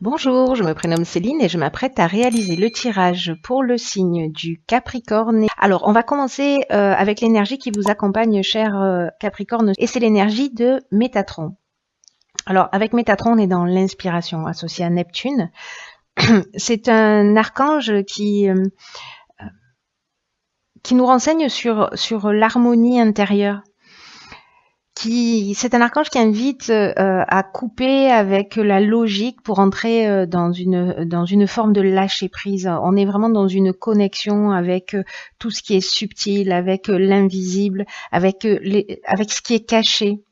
Bonjour, je me prénomme Céline et je m'apprête à réaliser le tirage pour le signe du Capricorne. Alors, on va commencer avec l'énergie qui vous accompagne, cher Capricorne, et c'est l'énergie de Métatron. Alors, avec Métatron, on est dans l'inspiration associée à Neptune. C'est un archange qui nous renseigne sur l'harmonie intérieure. C'est un archange qui invite à couper avec la logique pour entrer dans une forme de lâcher prise. On est vraiment dans une connexion avec tout ce qui est subtil, avec l'invisible, avec ce qui est caché.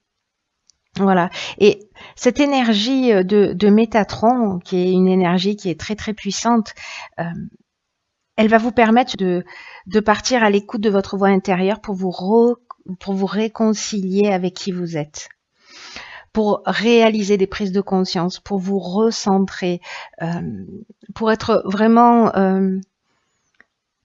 Voilà. Et cette énergie de Métatron, qui est une énergie qui est très très puissante, elle va vous permettre de partir à l'écoute de votre voix intérieure pour vous réconcilier avec qui vous êtes, pour réaliser des prises de conscience, pour vous recentrer, pour être vraiment,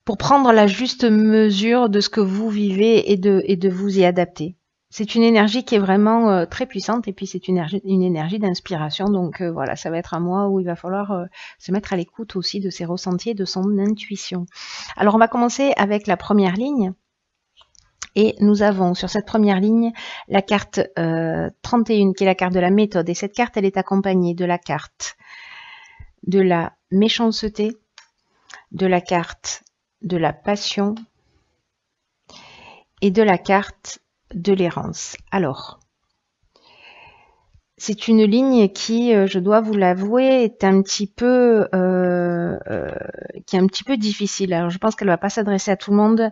pour prendre la juste mesure de ce que vous vivez et de vous y adapter. C'est une énergie qui est vraiment très puissante et puis c'est une énergie d'inspiration. Donc voilà, ça va être un mois où il va falloir se mettre à l'écoute aussi de ses ressentis et de son intuition. Alors on va commencer avec la première ligne. Et nous avons sur cette première ligne la carte 31 qui est la carte de la méthode. Et cette carte, elle est accompagnée de la carte de la méchanceté, de la carte de la passion et de la carte de l'errance. Alors, c'est une ligne qui, je dois vous l'avouer, est un petit peu difficile. Alors, je pense qu'elle ne va pas s'adresser à tout le monde.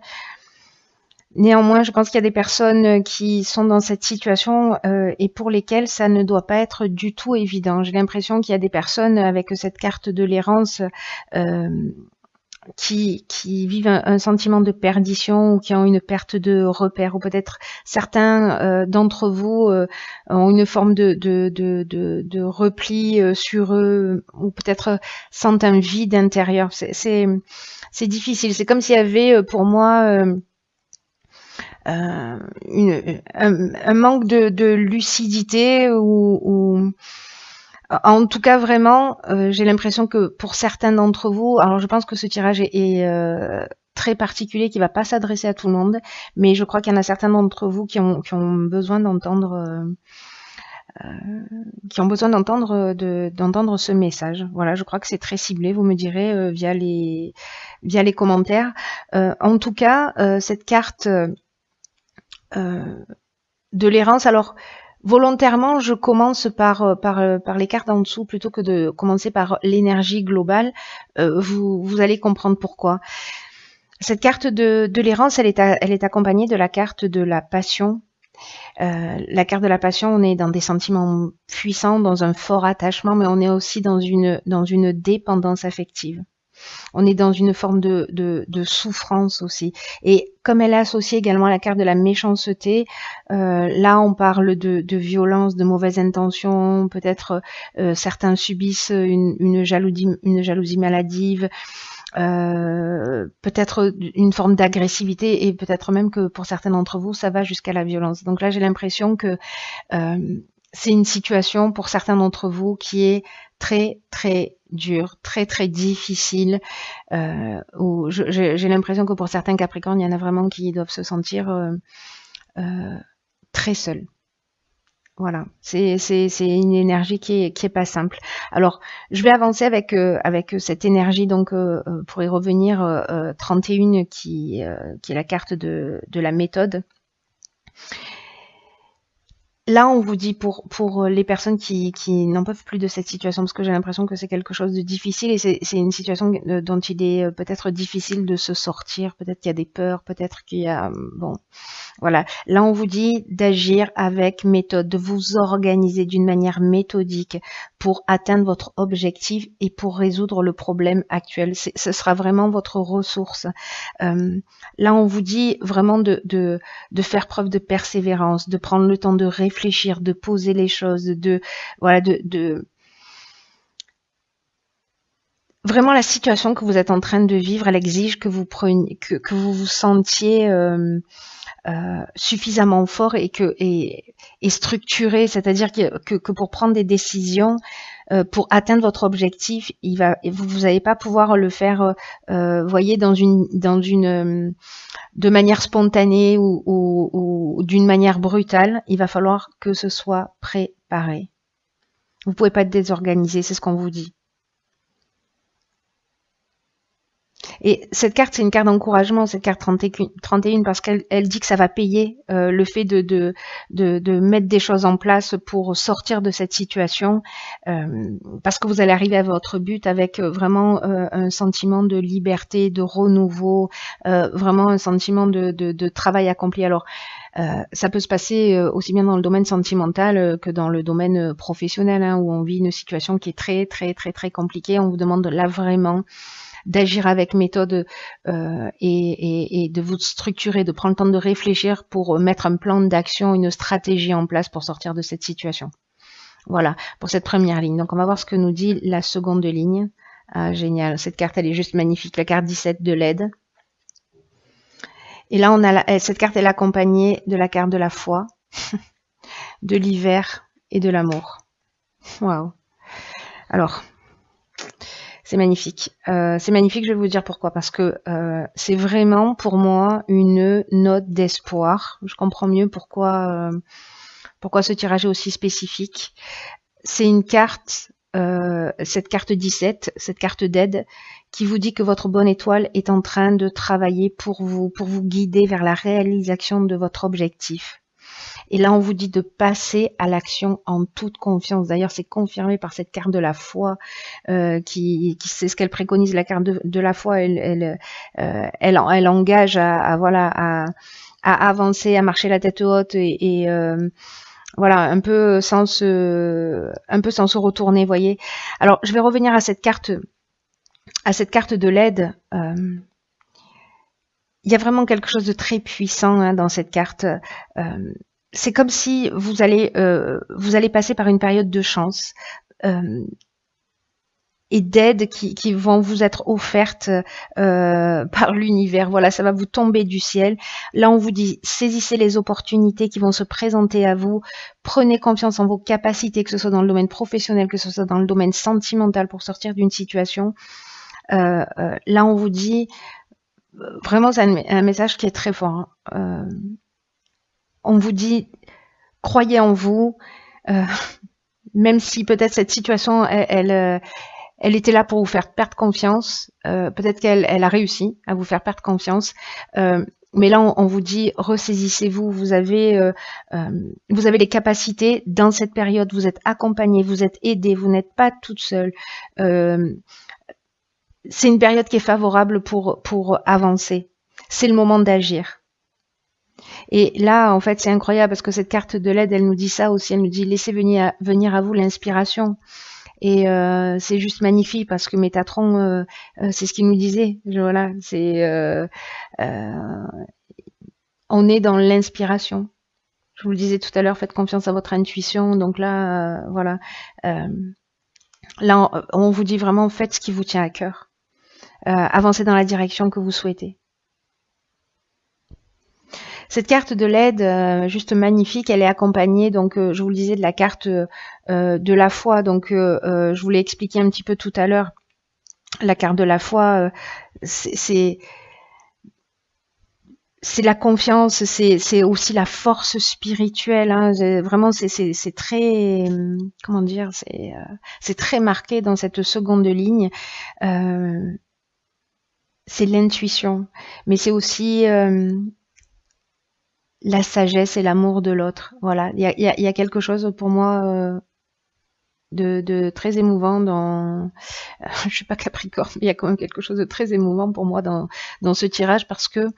Néanmoins, je pense qu'il y a des personnes qui sont dans cette situation et pour lesquelles ça ne doit pas être du tout évident. J'ai l'impression qu'il y a des personnes avec cette carte de l'errance qui vivent un sentiment de perdition ou qui ont une perte de repère, ou peut-être certains d'entre vous ont une forme de repli sur eux, ou peut-être sentent un vide intérieur. C'est difficile. C'est comme s'il y avait pour moi un manque de lucidité ou en tout cas vraiment j'ai l'impression que pour certains d'entre vous, alors je pense que ce tirage est très particulier, qui va pas s'adresser à tout le monde, mais je crois qu'il y en a certains d'entre vous qui ont besoin d'entendre d'entendre ce message. Voilà, je crois que c'est très ciblé, vous me direz via les commentaires. En tout cas, cette carte de l'errance, alors volontairement je commence par les cartes en dessous plutôt que de commencer par l'énergie globale. Vous allez comprendre pourquoi. Cette carte de l'errance, elle est accompagnée de la carte de la passion. La carte de la passion, on est dans des sentiments puissants, dans un fort attachement, mais on est aussi dans une dépendance affective. On est dans une forme de souffrance aussi. Et comme elle est associée également à la carte de la méchanceté, là on parle de violence, de mauvaises intentions, peut-être certains subissent une jalousie maladive, peut-être une forme d'agressivité, et peut-être même que pour certains d'entre vous, ça va jusqu'à la violence. Donc là, j'ai l'impression que c'est une situation pour certains d'entre vous qui est très très dur, très très difficile, où j'ai l'impression que pour certains Capricornes, il y en a vraiment qui doivent se sentir très seuls. Voilà, c'est une énergie qui est pas simple. Alors, je vais avancer avec cette énergie, donc pour y revenir, 31 qui est la carte de la méthode. Là, on vous dit pour les personnes qui n'en peuvent plus de cette situation, parce que j'ai l'impression que c'est quelque chose de difficile et c'est une situation dont il est peut-être difficile de se sortir. Peut-être qu'il y a des peurs, peut-être qu'il y a... Bon, voilà. Là, on vous dit d'agir avec méthode, de vous organiser d'une manière méthodique pour atteindre votre objectif et pour résoudre le problème actuel. Ce sera vraiment votre ressource. Là, on vous dit vraiment de faire preuve de persévérance, de prendre le temps de réfléchir, de poser les choses, vraiment la situation que vous êtes en train de vivre, elle exige que vous preniez, que vous vous sentiez suffisamment fort et structuré, c'est-à-dire que pour prendre des décisions, pour atteindre votre objectif, vous n'allez pas pouvoir le faire, voyez, de manière spontanée ou d'une manière brutale. Il va falloir que ce soit préparé. Vous pouvez pas être désorganisé, c'est ce qu'on vous dit. Et cette carte, c'est une carte d'encouragement, cette carte 31, parce qu'elle dit que ça va payer le fait de mettre des choses en place pour sortir de cette situation, parce que vous allez arriver à votre but avec vraiment un sentiment de liberté, de renouveau, vraiment un sentiment de travail accompli. Alors, ça peut se passer aussi bien dans le domaine sentimental que dans le domaine professionnel, hein, où on vit une situation qui est très, très, très, très compliquée. On vous demande là vraiment d'agir avec méthode et de vous structurer, de prendre le temps de réfléchir pour mettre un plan d'action, une stratégie en place pour sortir de cette situation. Voilà, pour cette première ligne. Donc, on va voir ce que nous dit la seconde ligne. Ah, génial, cette carte, elle est juste magnifique. La carte 17 de l'aide. Et là, on a cette carte, elle est accompagnée de la carte de la foi, de l'hiver et de l'amour. Waouh. Alors, c'est magnifique. C'est magnifique, je vais vous dire pourquoi. Parce que c'est vraiment pour moi une note d'espoir. Je comprends mieux pourquoi ce tirage est aussi spécifique. C'est une carte, cette carte 17, cette carte d'aide, qui vous dit que votre bonne étoile est en train de travailler pour vous guider vers la réalisation de votre objectif. Et là, on vous dit de passer à l'action en toute confiance. D'ailleurs, c'est confirmé par cette carte de la foi, qui c'est ce qu'elle préconise. La carte de la foi, elle engage à avancer, à marcher la tête haute et voilà, un peu sans se retourner, voyez. Alors, je vais revenir à cette carte de l'aide. Il y a vraiment quelque chose de très puissant, hein, dans cette carte. C'est comme si vous allez passer par une période de chance et d'aide qui vont vous être offertes par l'univers. Voilà, ça va vous tomber du ciel. Là, on vous dit, saisissez les opportunités qui vont se présenter à vous. Prenez confiance en vos capacités, que ce soit dans le domaine professionnel, que ce soit dans le domaine sentimental, pour sortir d'une situation. Là, on vous dit, vraiment, c'est un message qui est très fort, hein. On vous dit, croyez en vous, même si peut-être cette situation, elle était là pour vous faire perdre confiance. Peut-être qu'elle a réussi à vous faire perdre confiance. Mais là, on vous dit, ressaisissez-vous. Vous avez les capacités dans cette période. Vous êtes accompagné, vous êtes aidé, vous n'êtes pas toute seule. C'est une période qui est favorable pour avancer. C'est le moment d'agir. Et là, en fait, c'est incroyable parce que cette carte de l'aide, elle nous dit ça aussi. Elle nous dit, laissez venir à vous l'inspiration. Et c'est juste magnifique parce que Métatron, c'est ce qu'il nous disait. Voilà, on est dans l'inspiration. Je vous le disais tout à l'heure, faites confiance à votre intuition. Donc là, voilà. Là, on vous dit vraiment, faites ce qui vous tient à cœur. Avancez dans la direction que vous souhaitez. Cette carte de l'aide, juste magnifique, elle est accompagnée, donc je vous le disais, de la carte de la foi. Donc je vous l'ai expliqué un petit peu tout à l'heure. La carte de la foi, c'est la confiance, c'est aussi la force spirituelle, hein. Vraiment, c'est très, comment dire, c'est très marqué dans cette seconde ligne. C'est l'intuition, mais c'est aussi la sagesse et l'amour de l'autre. Voilà, il y a quelque chose pour moi de très émouvant dans... je suis pas Capricorne, mais il y a quand même quelque chose de très émouvant pour moi dans ce tirage parce que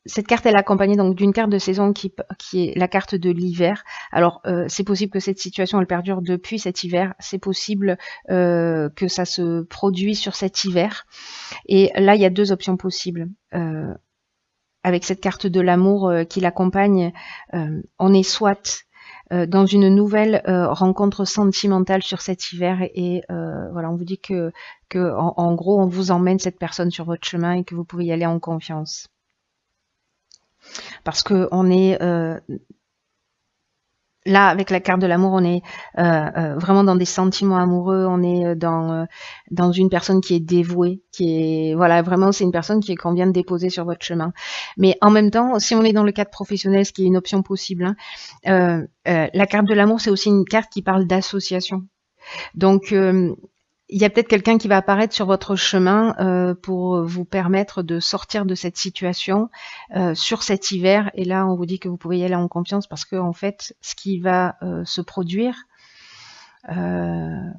cette carte, elle est accompagnée donc d'une carte de saison qui est la carte de l'hiver. Alors, c'est possible que cette situation, elle perdure depuis cet hiver. C'est possible que ça se produit sur cet hiver. Et là, il y a deux options possibles. Avec cette carte de l'amour qui l'accompagne, on est soit dans une nouvelle rencontre sentimentale sur cet hiver et voilà, on vous dit que en gros, on vous emmène cette personne sur votre chemin et que vous pouvez y aller en confiance. Parce que on est Là, avec la carte de l'amour, on est vraiment dans des sentiments amoureux, on est dans une personne qui est dévouée, qui est voilà, vraiment c'est une personne qu'on vient de déposer sur votre chemin. Mais en même temps, si on est dans le cadre professionnel, ce qui est une option possible, hein, la carte de l'amour, c'est aussi une carte qui parle d'association. Donc il y a peut-être quelqu'un qui va apparaître sur votre chemin pour vous permettre de sortir de cette situation sur cet hiver. Et là, on vous dit que vous pouvez y aller en confiance parce que en fait, ce qui va se produire, euh,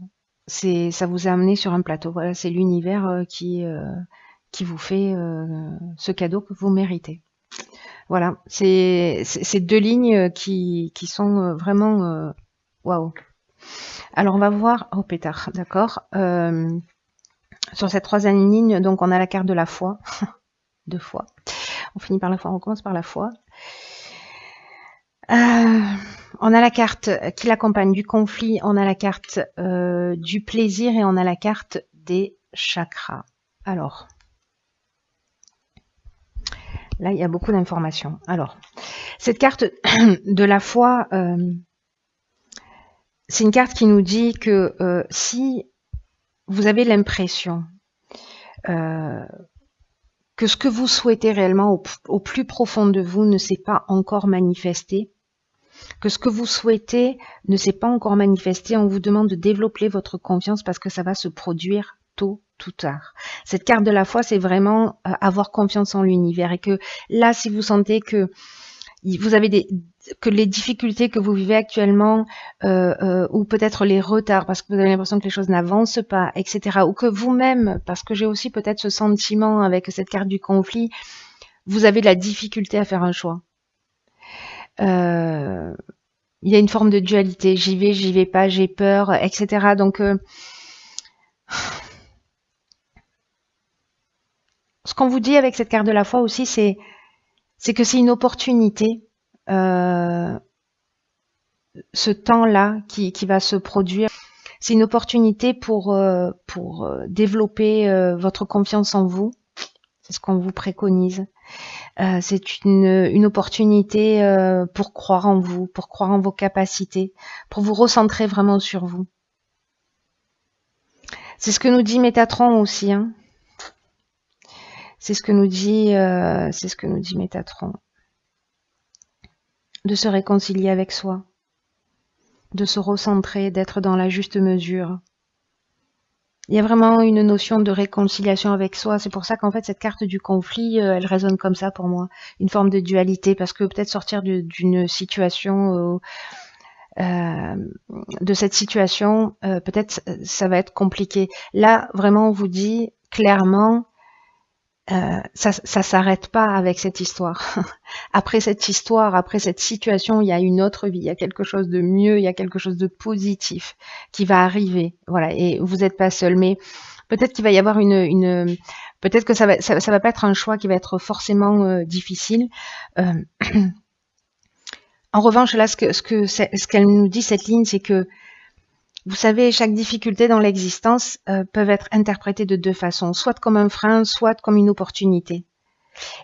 ça vous a amené sur un plateau. Voilà, c'est l'univers qui vous fait ce cadeau que vous méritez. Voilà, c'est deux lignes qui sont vraiment waouh. Alors on va voir, oh pétard, d'accord. Sur cette troisième ligne, donc on a la carte de la foi, deux fois. On finit par la foi, on commence par la foi. On a la carte qui l'accompagne du conflit, on a la carte du plaisir et on a la carte des chakras. Alors, là il y a beaucoup d'informations. Alors, cette carte de la foi, c'est une carte qui nous dit que si vous avez l'impression que ce que vous souhaitez réellement au plus profond de vous ne s'est pas encore manifesté, que ce que vous souhaitez ne s'est pas encore manifesté, on vous demande de développer votre confiance parce que ça va se produire tôt ou tard. Cette carte de la foi, c'est vraiment avoir confiance en l'univers et que là, si vous sentez que vous avez que les difficultés que vous vivez actuellement ou peut-être les retards parce que vous avez l'impression que les choses n'avancent pas, etc. Ou que vous-même, parce que j'ai aussi peut-être ce sentiment avec cette carte du conflit, vous avez de la difficulté à faire un choix. Il y a une forme de dualité, j'y vais pas, j'ai peur, etc. Donc, ce qu'on vous dit avec cette carte de la foi aussi, c'est que c'est une opportunité, ce temps-là qui va se produire. C'est une opportunité pour développer votre confiance en vous. C'est ce qu'on vous préconise. C'est une opportunité pour croire en vous, pour croire en vos capacités, pour vous recentrer vraiment sur vous. C'est ce que nous dit Métatron aussi. Hein. C'est ce que nous dit Métatron. De se réconcilier avec soi, de se recentrer, d'être dans la juste mesure. Il y a vraiment une notion de réconciliation avec soi. C'est pour ça qu'en fait, cette carte du conflit, elle résonne comme ça pour moi. Une forme de dualité, parce que peut-être sortir d'une situation, de cette situation, peut-être ça va être compliqué. Là, vraiment, on vous dit clairement, ça s'arrête pas avec cette histoire. Après cette histoire, après cette situation, il y a une autre vie, il y a quelque chose de mieux, il y a quelque chose de positif qui va arriver. Voilà, et vous n'êtes pas seul, mais peut-être qu'il va y avoir peut-être que ça va pas être un choix qui va être forcément difficile. En revanche, là, ce qu'elle nous dit cette ligne, c'est que vous savez, chaque difficulté dans l'existence peut être interprétée de deux façons, soit comme un frein, soit comme une opportunité.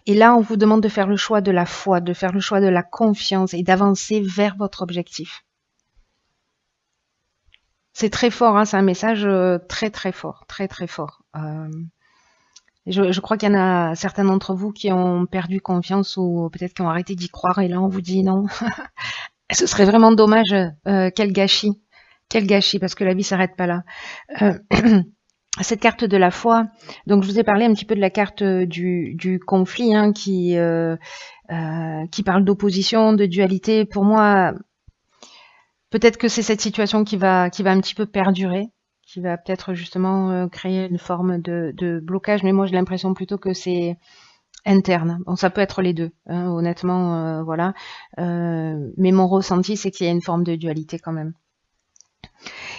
Et là, on vous demande de faire le choix de la foi, de faire le choix de la confiance et d'avancer vers votre objectif. C'est très fort, hein, c'est un message très très fort, très très fort. Je crois qu'il y en a certains d'entre vous qui ont perdu confiance ou peut-être qui ont arrêté d'y croire et là on vous dit non. Ce serait vraiment dommage, quel gâchis. Quel gâchis, parce que la vie s'arrête pas là. Cette carte de la foi, donc je vous ai parlé un petit peu de la carte du conflit, hein, qui parle d'opposition, de dualité. Pour moi, peut-être que c'est cette situation qui va un petit peu perdurer, qui va peut-être justement créer une forme de blocage, mais moi j'ai l'impression plutôt que c'est interne. Bon, ça peut être les deux, hein, honnêtement, voilà. Mais mon ressenti, c'est qu'il y a une forme de dualité quand même.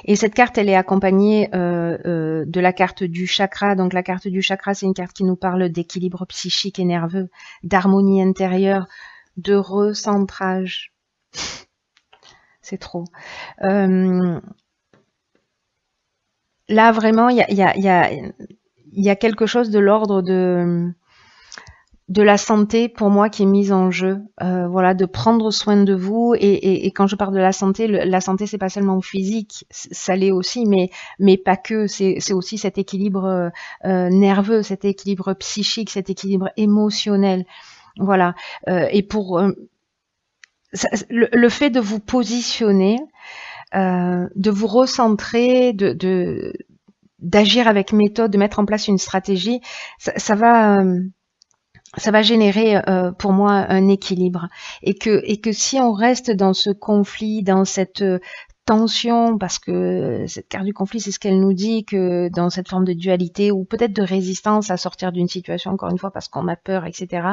Et cette carte, elle est accompagnée de la carte du chakra. Donc la carte du chakra, c'est une carte qui nous parle d'équilibre psychique et nerveux, d'harmonie intérieure, de recentrage. C'est trop. Là, vraiment, il y a quelque chose de l'ordre de de la santé pour moi qui est mise en jeu. Voilà, de prendre soin de vous. Et quand je parle de la santé, c'est pas seulement physique, ça l'est aussi, mais pas que. C'est aussi cet équilibre nerveux, cet équilibre psychique, cet équilibre émotionnel. Voilà. Et pour le fait de vous positionner, de vous recentrer, d'agir avec méthode, de mettre en place une stratégie, ça va générer pour moi un équilibre. Et que si on reste dans ce conflit, dans cette tension, parce que cette carte du conflit, c'est ce qu'elle nous dit, que dans cette forme de dualité ou peut-être de résistance à sortir d'une situation, encore une fois, parce qu'on a peur, etc.,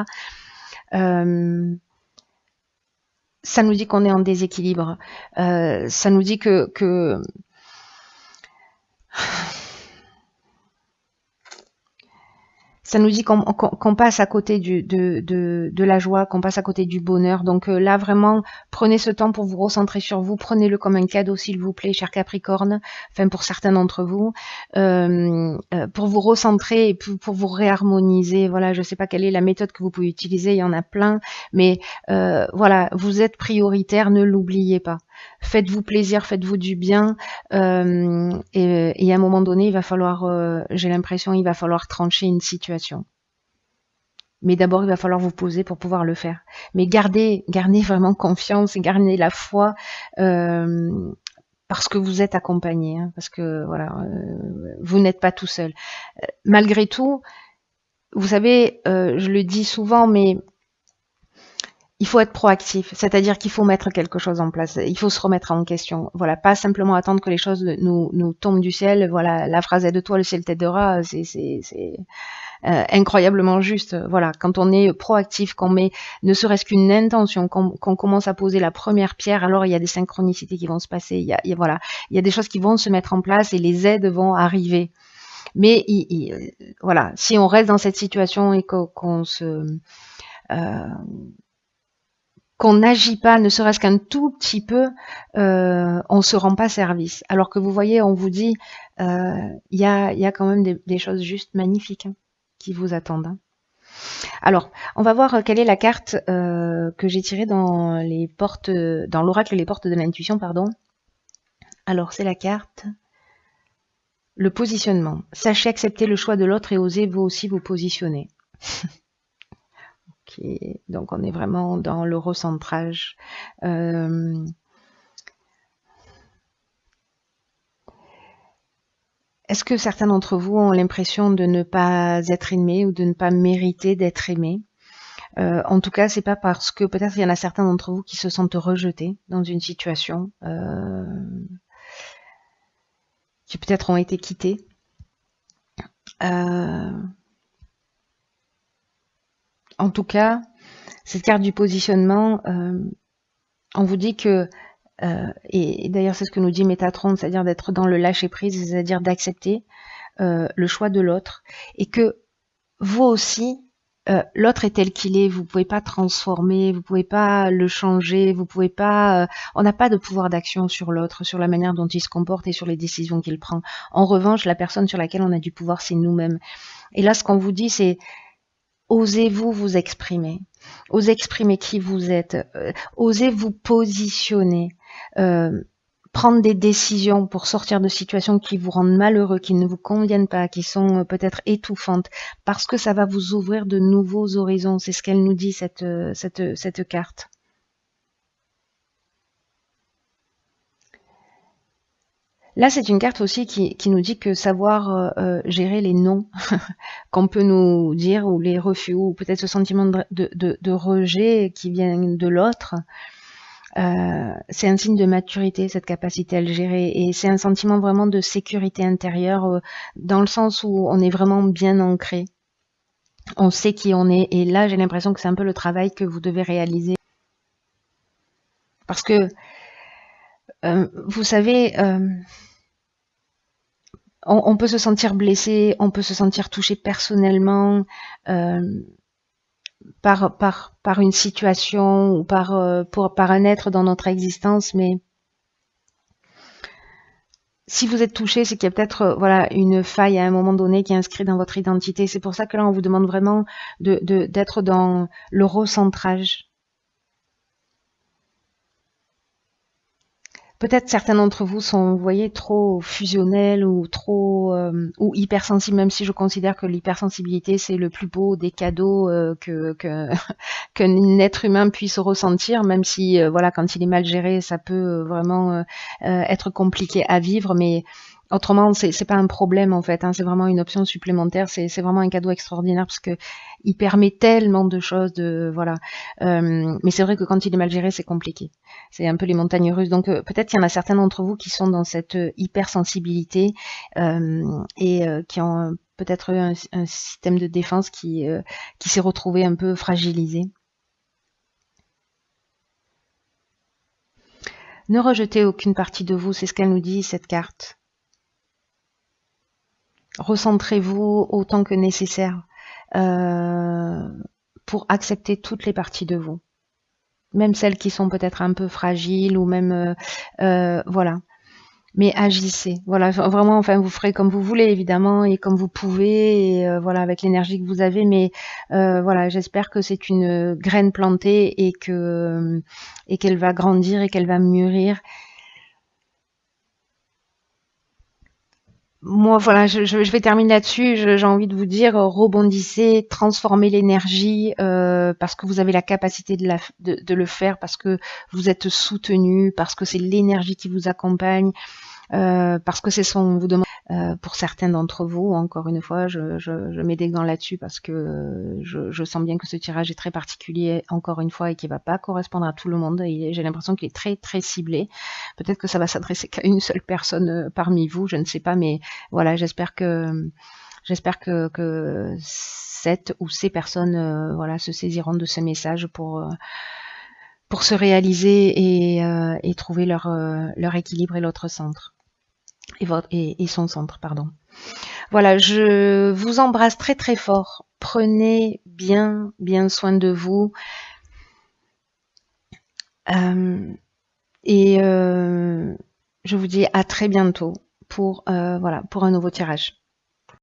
ça nous dit qu'on est en déséquilibre. Ça nous dit que ça nous dit qu'on passe à côté de la joie, qu'on passe à côté du bonheur. Donc là, vraiment, prenez ce temps pour vous recentrer sur vous. Prenez-le comme un cadeau, s'il vous plaît, cher Capricorne, enfin pour certains d'entre vous, pour vous recentrer et pour vous réharmoniser. Voilà, je ne sais pas quelle est la méthode que vous pouvez utiliser, il y en a plein, mais voilà, vous êtes prioritaire, ne l'oubliez pas. Faites-vous plaisir, faites-vous du bien, et à un moment donné, il va falloir, j'ai l'impression, il va falloir trancher une situation. Mais d'abord, il va falloir vous poser pour pouvoir le faire. Mais gardez vraiment confiance et gardez la foi, parce que vous êtes accompagné, hein, parce que voilà, vous n'êtes pas tout seul. Malgré tout, vous savez, je le dis souvent, mais il faut être proactif, c'est-à-dire qu'il faut mettre quelque chose en place, il faut se remettre en question. Voilà, pas simplement attendre que les choses nous tombent du ciel. Voilà, la phrase aide-toi, le ciel t'aidera, c'est incroyablement juste. Voilà, quand on est proactif, qu'on met ne serait-ce qu'une intention, qu'on commence à poser la première pierre, alors il y a des synchronicités qui vont se passer. Il y a des choses qui vont se mettre en place et les aides vont arriver. Mais voilà, si on reste dans cette situation et qu'on n'agit pas, ne serait-ce qu'un tout petit peu, on se rend pas service. Alors que vous voyez, on vous dit, il y a quand même des choses juste magnifiques, hein, qui vous attendent, hein. Alors, on va voir quelle est la carte que j'ai tirée dans l'oracle Les Portes de l'Intuition, pardon. Alors, c'est la carte le positionnement. Sachez accepter le choix de l'autre et osez vous aussi vous positionner. Donc on est vraiment dans le recentrage. Est-ce que certains d'entre vous ont l'impression de ne pas être aimés ou de ne pas mériter d'être aimés? En tout cas, c'est pas parce que peut-être il y en a certains d'entre vous qui se sentent rejetés dans une situation, qui peut-être ont été quittés. En tout cas, cette carte du positionnement, on vous dit que, et d'ailleurs c'est ce que nous dit Métatron, c'est-à-dire d'être dans le lâcher-prise, c'est-à-dire d'accepter le choix de l'autre, et que vous aussi, l'autre est tel qu'il est, vous pouvez pas transformer, vous pouvez pas le changer, vous pouvez pas, on n'a pas de pouvoir d'action sur l'autre, sur la manière dont il se comporte et sur les décisions qu'il prend. En revanche, la personne sur laquelle on a du pouvoir, c'est nous-mêmes. Et là, ce qu'on vous dit, c'est osez-vous vous exprimer, osez exprimer qui vous êtes, osez vous positionner, prendre des décisions pour sortir de situations qui vous rendent malheureux, qui ne vous conviennent pas, qui sont peut-être étouffantes, parce que ça va vous ouvrir de nouveaux horizons. C'est ce qu'elle nous dit, cette carte. Là, c'est une carte aussi qui nous dit que savoir gérer les non qu'on peut nous dire, ou les refus, ou peut-être ce sentiment de rejet qui vient de l'autre, c'est un signe de maturité, cette capacité à le gérer. Et c'est un sentiment vraiment de sécurité intérieure, dans le sens où on est vraiment bien ancré. On sait qui on est. Et là, j'ai l'impression que c'est un peu le travail que vous devez réaliser. Parce que, vous savez, on peut se sentir blessé, on peut se sentir touché personnellement par une situation ou par un être dans notre existence, mais si vous êtes touché, c'est qu'il y a peut-être voilà une faille à un moment donné qui est inscrite dans votre identité. C'est pour ça que là, on vous demande vraiment d'être dans le recentrage. Peut-être certains d'entre vous sont, vous voyez, trop fusionnels ou trop ou hypersensibles, même si je considère que l'hypersensibilité c'est le plus beau des cadeaux qu'un être humain puisse ressentir, même si voilà, quand il est mal géré, ça peut vraiment être compliqué à vivre, mais autrement, c'est pas un problème en fait, hein, c'est vraiment une option supplémentaire, c'est vraiment un cadeau extraordinaire parce que il permet tellement de choses, de voilà. Mais c'est vrai que quand il est mal géré, c'est compliqué. C'est un peu les montagnes russes. Donc peut-être qu'il y en a certains d'entre vous qui sont dans cette hypersensibilité qui ont peut-être eu un système de défense qui s'est retrouvé un peu fragilisé. Ne rejetez aucune partie de vous, c'est ce qu'elle nous dit, cette carte. Recentrez-vous autant que nécessaire euh, pour accepter toutes les parties de vous, même celles qui sont peut-être un peu fragiles ou même voilà. Mais agissez, voilà, vraiment, enfin, vous ferez comme vous voulez évidemment et comme vous pouvez, et, voilà, avec l'énergie que vous avez. Mais voilà, j'espère que c'est une graine plantée et qu'elle va grandir et qu'elle va mûrir. Moi, voilà, je vais terminer là-dessus. J'ai envie de vous dire, rebondissez, transformez l'énergie parce que vous avez la capacité de le faire, parce que vous êtes soutenu, parce que c'est l'énergie qui vous accompagne, parce que c'est son vous demande. Pour certains d'entre vous, encore une fois, je mets des gants là-dessus parce que je sens bien que ce tirage est très particulier, encore une fois, et qui va pas correspondre à tout le monde. Et j'ai l'impression qu'il est très très ciblé. Peut-être que ça va s'adresser qu'à une seule personne parmi vous, je ne sais pas, mais voilà, j'espère que cette ou ces personnes voilà se saisiront de ce message pour se réaliser et trouver leur équilibre et l'autre centre et son centre, pardon. Voilà, je vous embrasse très très fort. Prenez bien bien soin de vous euh, et je vous dis à très bientôt pour voilà pour un nouveau tirage.